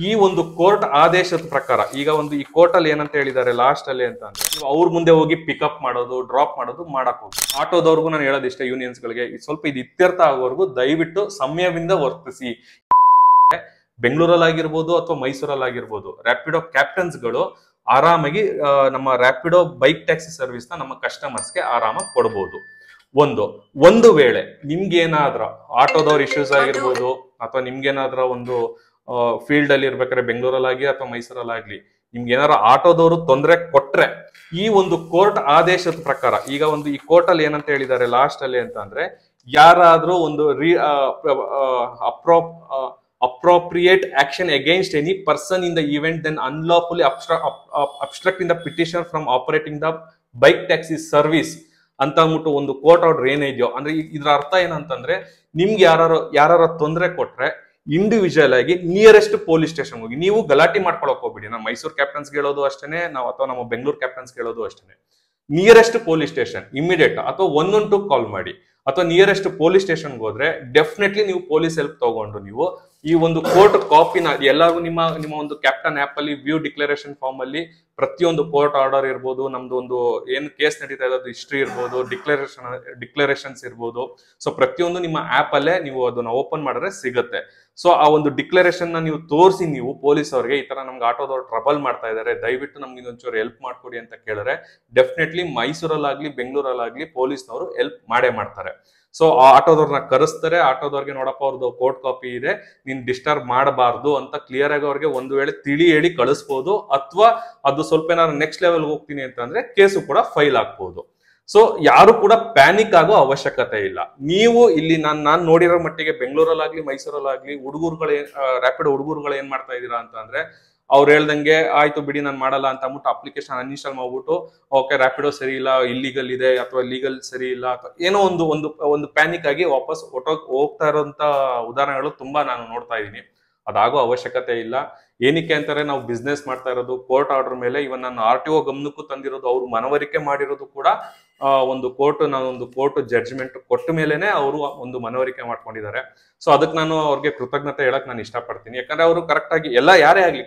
ಈ ಒಂದು ಕೋರ್ಟ್ ಆದೇಶದ ಪ್ರಕಾರ ಈಗ ಒಂದು ಈ ಕೋರ್ಟ್ ಅಲ್ಲಿ ಏನಂತ ಹೇಳಿದ್ದಾರೆ ಲಾಸ್ಟ್ ಅಲ್ಲಿ ಅಂತ ಅಂದ್ರೆ ನೀವು ಅವ್ರ ಮುಂದೆ ಹೋಗಿ ಪಿಕಪ್ ಮಾಡೋದು ಡ್ರಾಪ್ ಮಾಡೋದು ಮಾಡಕ್ ಹೋಗಿ ಆಟೋದವ್ರಿಗೂ ನಾನು ಹೇಳೋದಿಷ್ಟೇ ಯೂನಿಯನ್ಸ್ ಗಳಿಗೆ ಸ್ವಲ್ಪ ಇದು ಇತ್ಯರ್ಥ ಆಗೋವರೆಗೂ ದಯವಿಟ್ಟು ಸಂಯಮದಿಂದ ವರ್ತಿಸಿ. ಬೆಂಗಳೂರಲ್ಲಿ ಆಗಿರ್ಬೋದು ಅಥವಾ ಮೈಸೂರಲ್ಲಿ ಆಗಿರ್ಬೋದು ರ್ಯಾಪಿಡೋ ಕ್ಯಾಪ್ಟನ್ಸ್ ಗಳು ಆರಾಮಾಗಿ ನಮ್ಮ ರ್ಯಾಪಿಡೋ ಬೈಕ್ ಟ್ಯಾಕ್ಸಿ ಸರ್ವಿಸ್ ನ ನಮ್ಮ ಕಸ್ಟಮರ್ಸ್ಗೆ ಆರಾಮಾಗಿ ಕೊಡ್ಬೋದು. ಒಂದು ವೇಳೆ ನಿಮ್ಗೆ ಏನಾದ್ರೂ ಆಟೋದವ್ರ ಇಶ್ಯೂಸ್ ಆಗಿರ್ಬೋದು ಅಥವಾ ನಿಮ್ಗೇನಾದ್ರ ಒಂದು ಫೀಲ್ಡ್ ಅಲ್ಲಿ ಇರ್ಬೇಕಾದ್ರೆ ಬೆಂಗಳೂರಲ್ಲಾಗ್ಲಿ ಅಥವಾ ಮೈಸೂರಲ್ಲಾಗ್ಲಿ ನಿಮ್ಗೆ ಏನಾದ್ರು ಆಟೋದವರು ತೊಂದರೆ ಕೊಟ್ರೆ ಈ ಒಂದು ಕೋರ್ಟ್ ಆದೇಶದ ಪ್ರಕಾರ ಈಗ ಒಂದು ಈ ಕೋರ್ಟ್ ಅಲ್ಲಿ ಏನಂತ ಹೇಳಿದ್ದಾರೆ ಲಾಸ್ಟ್ ಅಲ್ಲಿ ಅಂತ ಅಂದ್ರೆ ಯಾರಾದ್ರೂ ಒಂದು appropriate action against any person in the event then unlawfully obstructing the petitioner from operating the bike taxi service ಅಂತ ಅಂದ್ಬಿಟ್ಟು ಒಂದು ಕೋರ್ಟ್ ಆರ್ಡರ್ ಏನಿದೆಯೋ ಅಂದ್ರೆ ಇದ್ರ ಅರ್ಥ ಏನಂತಂದ್ರೆ ನಿಮ್ಗೆ ಯಾರು ತೊಂದರೆ ಕೊಟ್ರೆ ಇಂಡಿವಿಜುವಲ್ ಆಗಿ ನಿಯರೆಸ್ಟ್ ಪೊಲೀಸ್ ಸ್ಟೇಷನ್ ಹೋಗಿ ನೀವು ಗಲಾಟೆ ಮಾಡ್ಕೊಳಕ್ ಹೋಗ್ಬಿಡಿ. ನಾವು ಮೈಸೂರು ಕ್ಯಾಪ್ಟನ್ಸ್ ಹೇಳೋದು ಅಷ್ಟೇನೆ ನಾವು ಅಥವಾ ನಮ್ಮ ಬೆಂಗಳೂರು ಕ್ಯಾಪ್ಟನ್ಸ್ ಹೇಳೋದು ಅಷ್ಟೇನೆ. ನಿಯರೆಸ್ಟ್ ಪೊಲೀಸ್ ಸ್ಟೇಷನ್ ಇಮಿಡಿಯೇಟ್ ಅಥವಾ 112 ಕಾಲ್ ಮಾಡಿ ಅಥವಾ ನಿಯರೆಸ್ಟ್ ಪೊಲೀಸ್ ಸ್ಟೇಷನ್ಗೆ ಹೋದ್ರೆ ಡೆಫಿನೆಟ್ಲಿ ನೀವು ಪೊಲೀಸ್ ಹೆಲ್ಪ್ ತಗೊಂಡು ನೀವು ಈ ಒಂದು ಕೋರ್ಟ್ ಕಾಪಿನ ಎಲ್ಲರಿಗೂ ನಿಮ್ಮ ಒಂದು ಕ್ಯಾಪ್ಟನ್ ಆಪ್ ಅಲ್ಲಿ ವ್ಯೂ ಡಿಕ್ಲರೇಷನ್ ಫಾರ್ಮ್ ಅಲ್ಲಿ ಪ್ರತಿಯೊಂದು ಕೋರ್ಟ್ ಆರ್ಡರ್ ಇರ್ಬೋದು, ನಮ್ದು ಒಂದು ಏನು ಕೇಸ್ ನಡೀತಾ ಇರೋದು ಹಿಸ್ಟ್ರಿ ಇರ್ಬೋದು, ಡಿಕ್ಲರೇಷನ್ಸ್ ಇರ್ಬೋದು. ಸೊ ಪ್ರತಿಯೊಂದು ನಿಮ್ಮ ಆಪ್ ಅಲ್ಲೇ ನೀವು ಅದನ್ನ ಓಪನ್ ಮಾಡಿದ್ರೆ ಸಿಗುತ್ತೆ. ಸೊ ಆ ಒಂದು ಡಿಕ್ಲರೇಷನ್ ನ ನೀವು ತೋರಿಸಿ ನೀವು ಪೊಲೀಸ್ ಅವ್ರಿಗೆ ಈ ತರ ನಮ್ಗೆ ಆಟೋದವ್ರು ಟ್ರಬಲ್ ಮಾಡ್ತಾ ಇದಾರೆ, ದಯವಿಟ್ಟು ನಮ್ಗೆ ಇದೊಂಚೂರು ಹೆಲ್ಪ್ ಮಾಡ್ಕೊಡಿ ಅಂತ ಕೇಳಿದ್ರೆ ಡೆಫಿನೆಟ್ಲಿ ಮೈಸೂರಲ್ಲಾಗ್ಲಿ ಬೆಂಗಳೂರಲ್ಲಾಗ್ಲಿ ಪೊಲೀಸ್ನವರು ಹೆಲ್ಪ್ ಮಾಡೇ ಮಾಡ್ತಾರೆ. ಸೊ ಆ ಆಟೋದವ್ರನ್ನ ಕರೆಸ್ತಾರೆ, ಆಟೋದವ್ರಿಗೆ ನೋಡಪ್ಪ ಅವ್ರದ್ದು ಕೋರ್ಟ್ ಕಾಪಿ ಇದೆ, ನೀನ್ ಡಿಸ್ಟರ್ಬ್ ಮಾಡಬಾರ್ದು ಅಂತ ಕ್ಲಿಯರ್ ಆಗಿ ಅವ್ರಿಗೆ ಒಂದು ವೇಳೆ ತಿಳಿ ಹೇಳಿ ಕಳಿಸ್ಬೋದು. ಅಥವಾ ಅದು ಸ್ವಲ್ಪ ಏನಾದ್ರು ನೆಕ್ಸ್ಟ್ ಲೆವೆಲ್ ಹೋಗ್ತೀನಿ ಅಂತಂದ್ರೆ ಕೇಸು ಕೂಡ ಫೈಲ್ ಆಗ್ಬೋದು. ಸೊ ಯಾರು ಕೂಡ ಪ್ಯಾನಿಕ್ ಆಗೋ ಅವಶ್ಯಕತೆ ಇಲ್ಲ. ನೀವು ಇಲ್ಲಿ ನಾನ್ ನೋಡಿರೋ ಮಟ್ಟಿಗೆ ಬೆಂಗಳೂರಲ್ಲಾಗ್ಲಿ ಮೈಸೂರಲ್ಲಾಗ್ಲಿ ರ್ಯಾಪಿಡ್ ಹುಡುಗರುಗಳು ಏನ್ ಮಾಡ್ತಾ ಇದೀರಾ ಅಂತ ಅಂದ್ರೆ ಅವ್ರು ಹೇಳ್ದಂಗೆ ಆಯ್ತು ಬಿಡಿ ನಾನು ಮಾಡಲ್ಲ ಅಂತ ಅಂದ್ಬಿಟ್ಟು ಅಪ್ಲಿಕೇಶನ್ ಅನ್ಇನ್ಸ್ಟಾಲ್ ಮಾಡ್ಬಿಟ್ಟು ಓಕೆ ರ್ಯಾಪಿಡೋ ಸರಿ ಇಲ್ಲ, ಇಲ್ಲಿಗಲ್ ಇದೆ ಅಥವಾ ಲೀಗಲ್ ಸರಿ ಇಲ್ಲ ಅಥವಾ ಏನೋ ಒಂದು ಪ್ಯಾನಿಕ್ ಆಗಿ ವಾಪಸ್ ಹೋಗ್ತಾ ಇರೋಂತ ಉದಾಹರಣೆಗಳು ತುಂಬಾ ನಾನು ನೋಡ್ತಾ ಇದ್ದೀನಿ. ಅದಾಗೋ ಅವಶ್ಯಕತೆ ಇಲ್ಲ. ಏನಕ್ಕೆ ಅಂತಾರೆ, ನಾವು ಬಿಸ್ನೆಸ್ ಮಾಡ್ತಾ ಇರೋದು ಕೋರ್ಟ್ ಆರ್ಡರ್ ಮೇಲೆ. ಇವನ್ ನಾನು RTO ಗಮನಕ್ಕೂ ತಂದಿರೋದು, ಅವ್ರು ಮನವರಿಕೆ ಮಾಡಿರೋದು ಕೂಡ ಒಂದು ಕೋರ್ಟ್ ಜಡ್ಜ್ಮೆಂಟ್ ಕೊಟ್ಟ ಮೇಲೆನೆ ಅವರು ಒಂದು ಮನವರಿಕೆ ಮಾಡ್ಕೊಂಡಿದ್ದಾರೆ. ಸೊ ಅದಕ್ಕೆ ನಾನು ಅವ್ರಿಗೆ ಕೃತಜ್ಞತೆ ಹೇಳಕ್ ನಾನು ಇಷ್ಟಪಡ್ತೀನಿ. ಯಾಕಂದ್ರೆ ಅವರು ಕರೆಕ್ಟ್ ಆಗಿ ಯಾರೇ ಆಗ್ಲಿ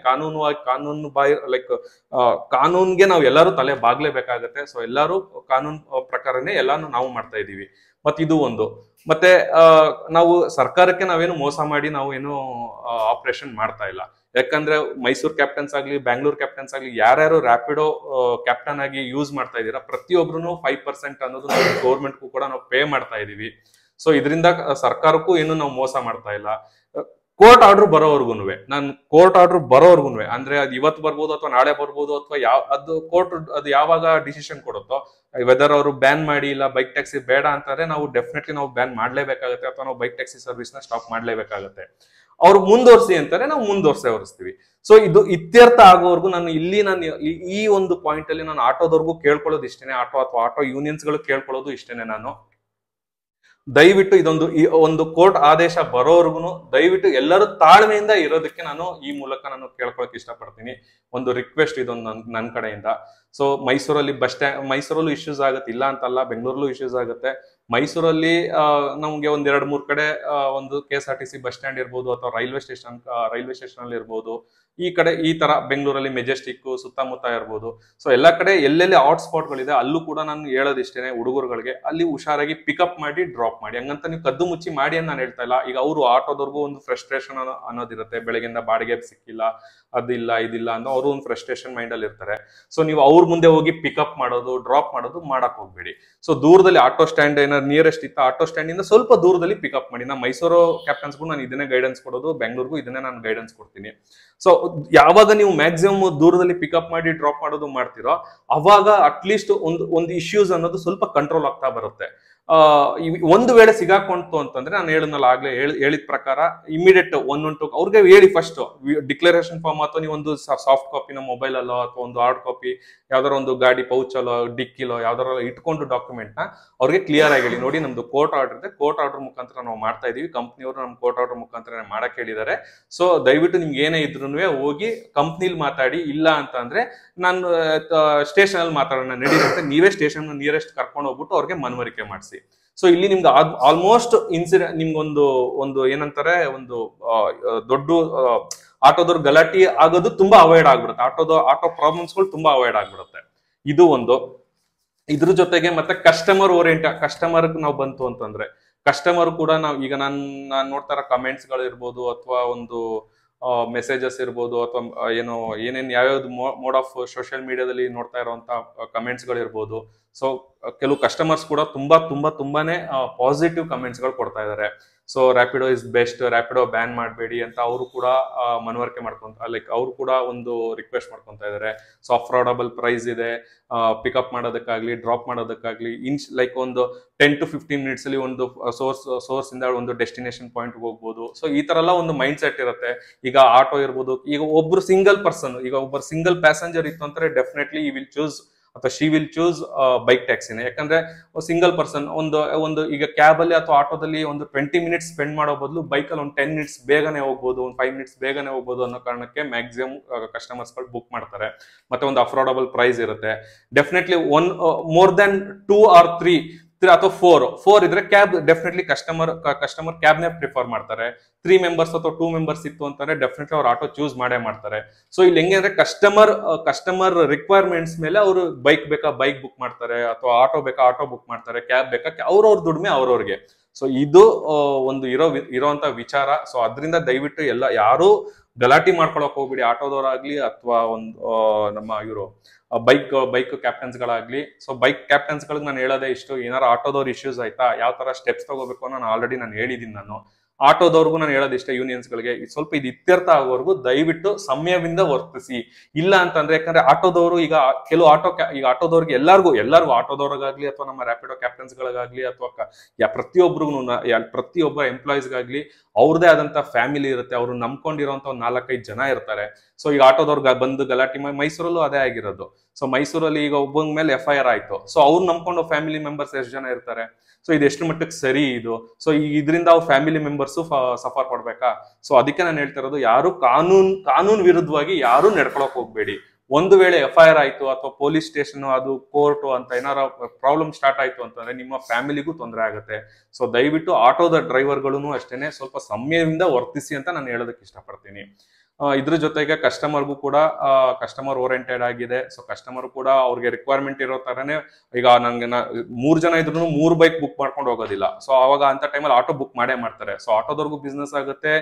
ಕಾನೂನ್ಗೆ ನಾವು ಎಲ್ಲರೂ ತಲೆ ಬಾಗ್ಲೇಬೇಕಾಗತ್ತೆ. ಸೊ ಎಲ್ಲರೂ ಕಾನೂನ್ ಪ್ರಕಾರನೇ ಎಲ್ಲಾನು ನಾವು ಮಾಡ್ತಾ ಇದೀವಿ. ಮತ್ತೆ ನಾವು ಸರ್ಕಾರಕ್ಕೆ ನಾವೇನು ಮೋಸ ಮಾಡಿ ನಾವೇನು ಆಪರೇಷನ್ ಮಾಡ್ತಾ ಇಲ್ಲ. ಯಾಕಂದ್ರೆ ಮೈಸೂರು ಕ್ಯಾಪ್ಟನ್ಸ್ ಆಗ್ಲಿ ಬ್ಯಾಂಗ್ಳೂರ್ ಕ್ಯಾಪ್ಟನ್ಸ್ ಆಗ್ಲಿ ಯಾರ್ಯಾರು ರ್ಯಾಪಿಡೋ ಕ್ಯಾಪ್ಟನ್ ಆಗಿ ಯೂಸ್ ಮಾಡ್ತಾ ಇದೀರಾ ಪ್ರತಿಯೊಬ್ರು 5% ಅನ್ನೋದು ನಾವು ಗೌರ್ಮೆಂಟ್ಗೂ ಕೂಡ ನಾವು ಪೇ ಮಾಡ್ತಾ ಇದೀವಿ. ಸೊ ಇದರಿಂದ ಸರ್ಕಾರಕ್ಕೂ ಏನು ನಾವು ಮೋಸ ಮಾಡ್ತಾ ಇಲ್ಲ. ಕೋರ್ಟ್ ಆರ್ಡರ್ ಬರೋವರ್ಗುನು ಅಂದ್ರೆ ಅದು ಇವತ್ತು ಬರ್ಬೋದು ಅಥವಾ ನಾಳೆ ಬರ್ಬೋದು ಅಥವಾ ಅದು ಯಾವಾಗ ಡಿಸಿಷನ್ ಕೊಡುತ್ತೋ, ವೆದರ್ ಅವರು ಬ್ಯಾನ್ ಮಾಡಿ ಇಲ್ಲ ಬೈಕ್ ಟ್ಯಾಕ್ಸಿ ಬೇಡ ಅಂತಾರೆ, ನಾವು ಡೆಫಿನೆಟ್ಲಿ ನಾವು ಬ್ಯಾನ್ ಮಾಡ್ಲೇಬೇಕಾಗುತ್ತೆ ಅಥವಾ ನಾವು ಬೈಕ್ ಟ್ಯಾಕ್ಸಿ ಸರ್ವಿಸ್ ನ ಸ್ಟಾಪ್ ಮಾಡ್ಲೇಬೇಕಾಗುತ್ತೆ. ಅವ್ರು ಮುಂದುವರ್ಸಿ ಅಂತಾರೆ, ನಾವು ಮುಂದುವರ್ಸ್ತೀವಿ. ಸೊ ಇದು ಇತ್ಯರ್ಥ ಆಗೋವರೆಗೂ ನಾನು ಈ ಒಂದು ಪಾಯಿಂಟ್ ಅಲ್ಲಿ ನಾನು ಆಟೋದವ್ರಿಗೂ ಕೇಳ್ಕೊಳ್ಳೋದು ಇಷ್ಟೇನೆ, ಆಟೋ ಯೂನಿಯನ್ಸ್ ಗಳು ಕೇಳ್ಕೊಳ್ಳೋದು ಇಷ್ಟೇನೆ. ನಾನು ದಯವಿಟ್ಟು ಒಂದು ಕೋರ್ಟ್ ಆದೇಶ ಬರೋವರೆಗೂ ದಯವಿಟ್ಟು ಎಲ್ಲರೂ ತಾಳ್ಮೆಯಿಂದ ಇರೋದಕ್ಕೆ ನಾನು ಈ ಮೂಲಕ ನಾನು ಕೇಳ್ಕೊಳಕ್ ಇಷ್ಟಪಡ್ತೀನಿ. ಒಂದು ರಿಕ್ವೆಸ್ಟ್ ಇದೊಂದು ನನ್ನ ಕಡೆಯಿಂದ. ಸೊ ಮೈಸೂರಲ್ಲೂ ಇಶ್ಯೂಸ್ ಆಗುತ್ತೆ, ಇಲ್ಲ ಅಂತಲ್ಲ, ಬೆಂಗಳೂರಲ್ಲೂ ಇಶ್ಯೂಸ್ ಆಗುತ್ತೆ. ಮೈಸೂರಲ್ಲಿ ನಮ್ಗೆ 2-3 ಕಡೆ ಒಂದು KSRTC ಬಸ್ ಸ್ಟ್ಯಾಂಡ್ ಇರ್ಬೋದು ಅಥವಾ ರೈಲ್ವೆ ಸ್ಟೇಷನ್ ಅಲ್ಲಿ ಇರ್ಬೋದು. ಈ ಕಡೆ ಈ ತರ ಬೆಂಗಳೂರಲ್ಲಿ ಮೆಜೆಸ್ಟಿಕ್ ಸುತ್ತಮುತ್ತ ಇರ್ಬೋದು. ಸೊ ಎಲ್ಲಾ ಕಡೆ ಎಲ್ಲೆಲ್ಲಿ ಹಾಟ್ ಸ್ಪಾಟ್ ಗಳಿದೆ ಅಲ್ಲೂ ಕೂಡ ನಾನು ಹೇಳೋದಿಷ್ಟೇನೆ ಹುಡುಗರುಗಳಿಗೆ, ಅಲ್ಲಿ ಹುಷಾರಾಗಿ ಪಿಕಪ್ ಮಾಡಿ ಡ್ರಾಪ್ ಮಾಡಿ. ಹಂಗಂತ ನೀವು ಕದ್ದು ಮುಚ್ಚಿ ಮಾಡಿ ಅಂತ ನಾನು ಹೇಳ್ತಾ ಇಲ್ಲ. ಈಗ ಅವರು ಆಟೋದವ್ರಿಗೂ ಒಂದು ಫ್ರಸ್ಟ್ರೇಷನ್ ಅನ್ನೋದಿರುತ್ತೆ, ಬೆಳಗ್ಗೆಯಿಂದ ಬಾಡಿಗೆ ಸಿಕ್ಕಿಲ್ಲ, ಅದಿಲ್ಲ ಇದಿಲ್ಲ ಅಂತ ಅವರು ಒಂದು ಫ್ರಸ್ಟ್ರೇಷನ್ ಮೈಂಡ್ ಅಲ್ಲಿ ಇರ್ತಾರೆ. ಸೊ ನೀವು ಅವ್ರ ಮುಂದೆ ಹೋಗಿ ಪಿಕಪ್ ಮಾಡೋದು ಡ್ರಾಪ್ ಮಾಡೋದು ಮಾಡಕ್ ಹೋಗ್ಬೇಡಿ. ಸೊ ದೂರದಲ್ಲಿ ಆಟೋ ಸ್ಟ್ಯಾಂಡ್ ಏನಾದ್ರು ನಿಯರೆಸ್ಟ್ ಇತ್ತು, ಆಟೋ ಸ್ಟ್ಯಾಂಡ್ ಇಂದ ಸ್ವಲ್ಪ ದೂರದಲ್ಲಿ ಪಿಕಪ್ ಮಾಡಿ. ನಾ ಮೈಸೂರು ಕ್ಯಾಪ್ಟನ್ಸ್ಗೂ ನಾನು ಇದನ್ನೇ ಗೈಡೆನ್ಸ್ ಕೊಡೋದು, ಬೆಂಗಳೂರಿಗೂ ಇದನ್ನೇ ನಾನು ಗೈಡೆನ್ಸ್ ಕೊಡ್ತೀನಿ. ಸೊ ಯಾವಾಗ ನೀವು ಮ್ಯಾಕ್ಸಿಮಮ್ ದೂರದಲ್ಲಿ ಪಿಕಪ್ ಮಾಡಿ ಡ್ರಾಪ್ ಮಾಡೋದು ಮಾಡ್ತಿರೋ ಅವಾಗ ಅಟ್ಲೀಸ್ಟ್ ಒಂದು ಇಶ್ಯೂಸ್ ಅನ್ನೋದು ಸ್ವಲ್ಪ ಕಂಟ್ರೋಲ್ ಆಗ್ತಾ ಬರುತ್ತೆ. ಒಂದು ವೇಳೆ ಸಿಗಾಕೊಂತು ಅಂತಂದ್ರೆ ನಾನು ಹೇಳಿದ ಪ್ರಕಾರ ಇಮಿಡಿಯೇಟ್ 112 ಅವ್ರಿಗೆ ಹೇಳಿ, ಫಸ್ಟ್ ಡಿಕ್ಲರೇಷನ್ ಫಾರ್ಮ್ ಅಥವಾ ನೀವು ಒಂದು ಸಾಫ್ಟ್ ಕಾಪಿನ ಮೊಬೈಲ್ ಅಲ್ಲೋ ಅಥವಾ ಒಂದು ಹಾರ್ಡ್ ಕಾಪಿ ಯಾವ್ದಾರ ಒಂದು ಗಾಡಿ ಪೌಚಲ್ಲೋ ಡಿಕ್ಕಿಲೋ ಯಾವ್ದಾರ ಇಟ್ಕೊಂಡು ಡಾಕ್ಯುಮೆಂಟ್ ನ ಅವ್ರಿಗೆ ಕ್ಲಿಯರ್ ಆಗಿ ಹೇಳಿ, ನೋಡಿ ನಮ್ದು ಕೋರ್ಟ್ ಆರ್ಡರ್ ಇದೆ, ಕೋರ್ಟ್ ಆರ್ಡರ್ ಮುಖಾಂತರ ನಾವು ಮಾಡ್ತಾ ಇದೀವಿ, ಕಂಪ್ನಿಯವರು ನಮ್ ಕೋರ್ಟ್ ಆರ್ಡರ್ ಮುಖಾಂತರ ಮಾಡಕ್ ಹೇಳಿದ್ದಾರೆ. ಸೊ ದಯವಿಟ್ಟು ನಿಮ್ಗೆ ಏನೇ ಇದ್ರು ಹೋಗಿ ಕಂಪ್ನಿಲಿ ಮಾತಾಡಿ, ಇಲ್ಲ ಅಂತ ಅಂದ್ರೆ ನಾನು ಸ್ಟೇಷನ್ ಅಲ್ಲಿ ಮಾತಾಡೋಣ ನಡೀರುತ್ತೆ, ನೀವೇ ಸ್ಟೇಷನ್ ನಿಯರೆಸ್ಟ್ ಕರ್ಕೊಂಡು ಹೋಗ್ಬಿಟ್ಟು ಅವ್ರಿಗೆ ಮನವರಿಕೆ ಮಾಡಿಸಿ. ಸೊ ಇಲ್ಲಿ ನಿಮ್ಗೆ ಆಲ್ಮೋಸ್ಟ್ ನಿಮ್ಗೊಂದು ಏನಂತಾರೆ ಒಂದು ದೊಡ್ಡ ಆಟೋದವ್ರ ಗಲಾಟಿ ಆಗೋದು ತುಂಬಾ ಅವಾಯ್ಡ್ ಆಗ್ಬಿಡುತ್ತೆ, ಆಟೋ ಪ್ರಾಬ್ಲಮ್ಸ್ಗಳು ತುಂಬಾ ಅವಾಯ್ಡ್ ಆಗ್ಬಿಡುತ್ತೆ. ಇದು ಒಂದು. ಇದ್ರ ಜೊತೆಗೆ ಮತ್ತೆ ಕಸ್ಟಮರ್ ನಾವು ಬಂತು ಅಂತಂದ್ರೆ ಕಸ್ಟಮರ್ ಕೂಡ ನಾವು ಈಗ ನಾನ್ ನೋಡ್ತಾ ಇರೋ ಕಮೆಂಟ್ಸ್ ಗಳು ಇರ್ಬೋದು ಅಥವಾ ಒಂದು ಮೆಸೇಜಸ್ ಇರ್ಬೋದು ಅಥವಾ ಏನೇನ್ ಯಾವ್ಯಾವ್ದು ಮೋಡ್ ಆಫ್ ಸೋಷಿಯಲ್ ಮೀಡಿಯಾದಲ್ಲಿ ನೋಡ್ತಾ ಇರುವಂತ ಕಮೆಂಟ್ಸ್ ಗಳು ಇರ್ಬೋದು. ಸೊ ಕೆಲವು ಕಸ್ಟಮರ್ಸ್ ಕೂಡ ತುಂಬಾನೇ ಪಾಸಿಟಿವ್ ಕಮೆಂಟ್ಸ್ ಗಳು ಕೊಡ್ತಾ ಇದಾರೆ. So Rapido is best, Rapido ban ಮಾಡಬೇಡಿ ಅಂತ ಅವರು ಕೂಡ ಮನವರಿಕೆ ಲೈಕ್ ಅವರು ಕೂಡ ಒಂದು ರಿಕ್ವೆಸ್ಟ್ ಮಾಡ್ಕೊಂತ ಇದಾರೆ. ಸೊ ಅಫೋರ್ಡಬಲ್ ಪ್ರೈಸ್ ಇದೆ, ಪಿಕಪ್ ಮಾಡೋದಕ್ಕಾಗ್ಲಿ ಡ್ರಾಪ್ ಮಾಡೋದಕ್ಕಾಗ್ಲಿ ಲೈಕ್ ಒಂದು 10 to 15 minutes ಅಲ್ಲಿ ಒಂದು ಸೋರ್ಸ್ ಇಂದ ಒಂದು ಡೆಸ್ಟಿನೇಷನ್ ಪಾಯಿಂಟ್ ಹೋಗ್ಬೋದು. ಸೊ ಈ ತರ ಎಲ್ಲ ಒಂದು ಮೈಂಡ್ ಸೆಟ್ ಇರುತ್ತೆ. ಈಗ ಆಟೋ ಇರ್ಬೋದು, ಈಗ ಒಬ್ರು ಸಿಂಗಲ್ ಪರ್ಸನ್, ಈಗ ಒಬ್ಬರು ಸಿಂಗಲ್ ಪ್ಯಾಸೆಂಜರ್ ಇತ್ತು ಅಂದ್ರೆ ಡೆಫಿನೆಟ್ಲಿ ಈ ವಿಲ್ ಚೂಸ್ ಅಥವಾ ಶಿ ವಿಲ್ ಚೂಸ್ ಬೈಕ್ ಟ್ಯಾಕ್ಸಿನೇ. ಯಾಕಂದ್ರೆ ಸಿಂಗಲ್ ಪರ್ಸನ್ ಒಂದು ಈಗ ಕ್ಯಾಬ್ ಅಲ್ಲಿ ಅಥವಾ ಆಟೋದಲ್ಲಿ ಒಂದು 20 minutes ಸ್ಪೆಂಡ್ ಮಾಡೋ ಬದಲು ಬೈಕಲ್ಲಿ ಒಂದು 10 minutes ಬೇಗನೆ ಹೋಗ್ಬೋದು, ಒಂದು 5 minutes ಬೇಗನೆ ಹೋಗ್ಬೋದು ಅನ್ನೋ ಕಾರಣಕ್ಕೆ ಮ್ಯಾಕ್ಸಿಮಮ್ ಕಸ್ಟಮರ್ಸ್ ಗಳು ಬುಕ್ ಮಾಡ್ತಾರೆ. ಮತ್ತೆ ಒಂದು ಅಫೋರ್ಡಬಲ್ ಪ್ರೈಸ್ ಇರುತ್ತೆ. ಡೆಫಿನೆಟ್ಲಿ ಮೋರ್ ದನ್ 2 or 3 ಅಥವಾ 4 ಇದ್ರೆ ಕ್ಯಾಬ್ ಡೆಫಿನೆಟ್ಲಿ ಕಸ್ಟಮರ್ ಕ್ಯಾಬ್ ನೇ ಪ್ರಿಫರ್ ಮಾಡ್ತಾರೆ. 3 members ಅಥವಾ 2 members ಇತ್ತು ಅಂತಂದ್ರೆ ಡೆಫಿನೆಟ್ಲಿ ಅವ್ರು ಆಟೋ ಚೂಸ್ ಮಾಡೇ ಮಾಡ್ತಾರೆ. ಸೊ ಇಲ್ಲಿ ಹೆಂಗೆ ಅಂದ್ರೆ ಕಸ್ಟಮರ್ ರಿಕ್ವೈರ್ಮೆಂಟ್ಸ್ ಮೇಲೆ ಅವರು ಬೈಕ್ ಬೇಕಾ ಬೈಕ್ ಬುಕ್ ಮಾಡ್ತಾರೆ, ಅಥವಾ ಆಟೋ ಬೇಕಾ ಆಟೋ ಬುಕ್ ಮಾಡ್ತಾರೆ, ಕ್ಯಾಬ್ ಬೇಕಾ ಅವ್ರವ್ರ ದುಡಿಮೆ ಅವ್ರವ್ರಿಗೆ. ಸೊ ಇದು ಒಂದು ಇರೋಂತ ವಿಚಾರ. ಸೊ ಅದರಿಂದ ದಯವಿಟ್ಟು ಯಾರು ಗಲಾಟಿ ಮಾಡ್ಕೊಳಕ್ ಹೋಗ್ಬಿಡಿ, ಆಟೋದವರಾಗ್ಲಿ ಅಥವಾ ಒಂದು ನಮ್ಮ ಇವರು ಬೈಕ್ ಕ್ಯಾಪ್ಟನ್ಸ್ ಗಳಾಗ್ಲಿ. ಸೊ ಬೈಕ್ ಕ್ಯಾಪ್ಟನ್ಸ್ ಗಳಿಗೆ ನಾನು ಹೇಳೋದೇ ಇಷ್ಟು, ಏನಾರ ಆಟೋದವ್ರ ಇಶ್ಯೂಸ್ ಆಯ್ತಾ, ಯಾವ ತರ ಸ್ಟೆಪ್ಸ್ ತಗೋಬೇಕು ಅನ್ನೋ ಆಲ್ರೆಡಿ ನಾನು ಹೇಳಿದೀನಿ. ನಾನು ಆಟೋದವ್ರಿಗೂ ನಾನು ಹೇಳೋದಿಷ್ಟ, ಯೂನಿಯನ್ಸ್ ಗಳಿಗೆ ಸ್ವಲ್ಪ ಇದು ಇತ್ಯರ್ಥ ಆಗೋವರೆಗೂ ದಯವಿಟ್ಟು ಸಂಯಮದಿಂದ ವರ್ತಿಸಿ. ಇಲ್ಲ ಅಂತಂದ್ರೆ ಯಾಕಂದ್ರೆ ಆಟೋದವರು ಈಗ ಕೆಲವು ಈಗ ಆಟೋದವ್ರಿಗೆ ಎಲ್ಲಾರ್ಗು ಆಟೋದವ್ರಿಗಾಗ್ಲಿ ಅಥವಾ ನಮ್ಮ ರ್ಯಾಪಿಡೋ ಕ್ಯಾಪ್ಟನ್ಸ್ ಗಳಿಗಾಗ್ಲಿ ಅಥವಾ ಪ್ರತಿಯೊಬ್ಬ ಎಂಪ್ಲಾಯೀಸ್ಗಾಗ್ಲಿ ಅವ್ರದೇ ಆದಂತ ಫ್ಯಾಮಿಲಿ ಇರುತ್ತೆ. ಅವ್ರು ನಂಬ್ಕೊಂಡಿರೋಂತ ಒಂದು 4-5 ಜನ ಇರ್ತಾರೆ. ಸೊ ಈಗ ಆಟೋದವ್ರಿಗೆ ಬಂದು ಗಲಾಟಿ ಮೈಸೂರಲ್ಲೂ ಅದೇ ಆಗಿರೋದು. ಸೊ ಮೈಸೂರಲ್ಲಿ ಈಗ ಒಬ್ಬಂಗ್ ಮೇಲೆ FIR ಆಯ್ತು. ಸೊ ಅವ್ರು ನಂಬ್ಕೊಂಡು ಫ್ಯಾಮಿಲಿ ಮೆಂಬರ್ಸ್ ಎಷ್ಟು ಜನ ಇರ್ತಾರೆ. ಸೊ ಇದು ಎಷ್ಟು ಮಟ್ಟಕ್ಕೆ ಸರಿ ಇದು? ಸೊ ಇದರಿಂದ ಅವ್ರ ಫ್ಯಾಮಿಲಿ ಮೆಂಬರ್ಸ್ ಸಫರ್ ಪಡ್ಬೇಕಾ? ಸೊ ಅದಕ್ಕೆ ನಾನು ಹೇಳ್ತಾ ಇರೋದು, ಯಾರು ಕಾನೂನು ವಿರುದ್ಧವಾಗಿ ಯಾರು ನಡ್ಕೊಳಕ್ ಹೋಗ್ಬೇಡಿ. ಒಂದು ವೇಳೆ FIR ಆಯ್ತು ಅಥವಾ ಪೊಲೀಸ್ ಸ್ಟೇಷನ್ ಅದು ಕೋರ್ಟ್ ಅಂತ ಏನಾರ ಪ್ರಾಬ್ಲಮ್ ಸ್ಟಾರ್ಟ್ ಆಯ್ತು ಅಂತಂದ್ರೆ ನಿಮ್ಮ ಫ್ಯಾಮಿಲಿಗೂ ತೊಂದರೆ ಆಗುತ್ತೆ. ಸೊ ದಯವಿಟ್ಟು ಆಟೋದ ಡ್ರೈವರ್ಗಳು ಅಷ್ಟೇನೆ ಸ್ವಲ್ಪ ಸಂಯಮದಿಂದ ವರ್ತಿಸಿ ಅಂತ ನಾನು ಹೇಳೋದಕ್ಕೆ ಇಷ್ಟಪಡ್ತೀನಿ. ಇದ್ರ ಜೊತೆಗೆ ಕಸ್ಟಮರ್ಗೂ ಕೂಡ ಕಸ್ಟಮರ್ ಓರಿಯೆಂಟೆಡ್ ಆಗಿದೆ. ಸೊ ಕಸ್ಟಮರ್ ಕೂಡ ಅವ್ರಿಗೆ ರಿಕ್ವೈರ್ಮೆಂಟ್ ಇರೋ ತರನೇ, ಈಗ ನಂಗೆ 3 ಜನ ಇದ್ರು 3 ಬೈಕ್ ಬುಕ್ ಮಾಡ್ಕೊಂಡು ಹೋಗೋದಿಲ್ಲ. ಸೊ ಅವಾಗ ಅಂತ ಟೈಮಲ್ಲಿ ಆಟೋ ಬುಕ್ ಮಾಡೇ ಮಾಡ್ತಾರೆ. ಸೊ ಆಟೋದವ್ರಿಗೂ ಬಿಸ್ನೆಸ್ ಆಗುತ್ತೆ,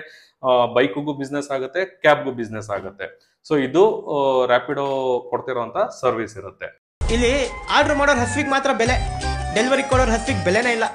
ಬೈಕ್ಗೂ ಬಿಸ್ನೆಸ್ ಆಗುತ್ತೆ, ಕ್ಯಾಬ್ಗೂ ಬಿಸ್ನೆಸ್ ಆಗುತ್ತೆ. ಸೊ ಇದು ರ್ಯಾಪಿಡೋ ಕೊಡ್ತಿರೋಂತ ಸರ್ವಿಸ್ ಇರುತ್ತೆ. ಇಲ್ಲಿ ಆರ್ಡರ್ ಮಾಡೋರ್ ಹಸ್ವಿಗೆ ಮಾತ್ರ ಬೆಲೆ, ಡೆಲಿವರಿ ಕೊಡೋರ್ ಹಸ್ವಿಗೆ ಬೆಲೆನೇ ಇಲ್ಲ.